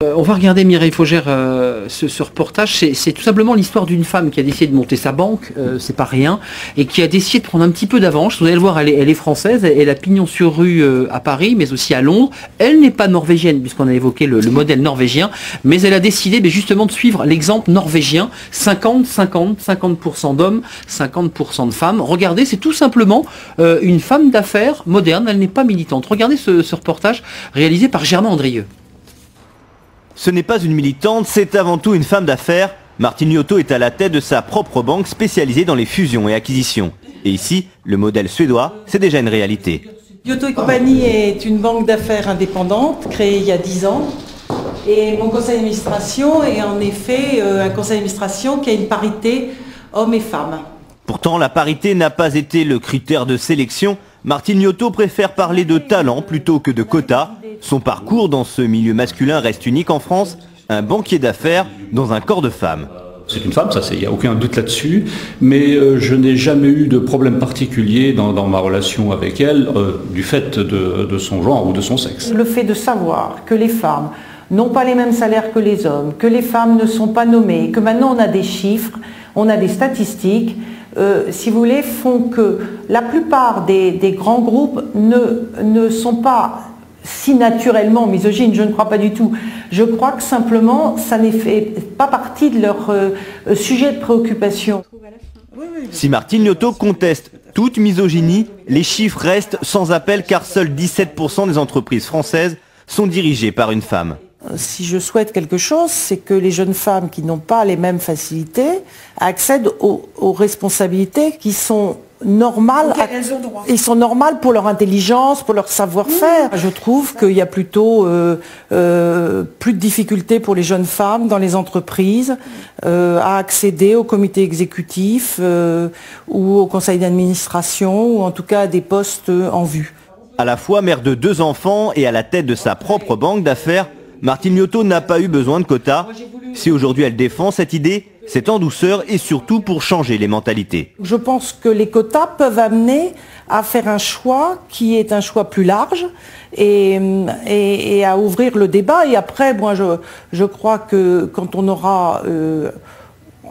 On va regarder, Mireille Faugère, ce reportage. C'est tout simplement l'histoire d'une femme qui a décidé de monter sa banque, c'est pas rien, et qui a décidé de prendre un petit peu d'avance. Vous allez le voir, elle est française, elle a pignon sur rue à Paris, mais aussi à Londres. Elle n'est pas norvégienne, puisqu'on a évoqué le modèle norvégien, mais elle a décidé justement de suivre l'exemple norvégien, 50% d'hommes, 50% de femmes. Regardez, c'est tout simplement une femme d'affaires moderne, elle n'est pas militante. Regardez ce reportage réalisé par Germain Andrieux. Ce n'est pas une militante, c'est avant tout une femme d'affaires. Martine Liotto est à la tête de sa propre banque spécialisée dans les fusions et acquisitions. Et ici, le modèle suédois, c'est déjà une réalité. Liotto & Compagnie est une banque d'affaires indépendante créée il y a 10 ans. Et mon conseil d'administration est en effet un conseil d'administration qui a une parité hommes et femmes. Pourtant, la parité n'a pas été le critère de sélection. Martine Liotto préfère parler de talent plutôt que de quotas. Son parcours dans ce milieu masculin reste unique en France, un banquier d'affaires dans un corps de femme. C'est une femme, il n'y a aucun doute là-dessus, mais je n'ai jamais eu de problème particulier dans ma relation avec elle, du fait de son genre ou de son sexe. Le fait de savoir que les femmes n'ont pas les mêmes salaires que les hommes, que les femmes ne sont pas nommées, que maintenant on a des chiffres, on a des statistiques, si vous voulez, font que la plupart des grands groupes ne sont pas si naturellement misogynes, je ne crois pas du tout. Je crois que simplement, ça n'est pas partie de leur sujet de préoccupation. Si Martine Liotto conteste toute misogynie, les chiffres restent sans appel car seuls 17% des entreprises françaises sont dirigées par une femme. Si je souhaite quelque chose, c'est que les jeunes femmes qui n'ont pas les mêmes facilités accèdent aux responsabilités qui sont normales. Ils sont normales pour leur intelligence, pour leur savoir-faire. Je trouve qu'il y a plutôt plus de difficultés pour les jeunes femmes dans les entreprises à accéder au comité exécutif ou au conseil d'administration ou en tout cas à des postes en vue. À la fois mère de 2 enfants et à la tête de sa propre banque d'affaires, Martine Liotto n'a pas eu besoin de quotas. Si aujourd'hui elle défend cette idée, c'est en douceur et surtout pour changer les mentalités. Je pense que les quotas peuvent amener à faire un choix qui est un choix plus large et à ouvrir le débat. Et après, moi, je crois que quand on aura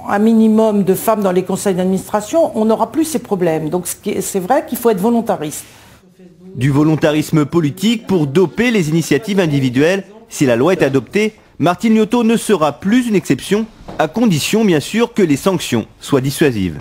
un minimum de femmes dans les conseils d'administration, on n'aura plus ces problèmes. Donc c'est vrai qu'il faut être volontariste. Du volontarisme politique pour doper les initiatives individuelles. Si la loi est adoptée, Martine Liotto ne sera plus une exception, à condition bien sûr que les sanctions soient dissuasives.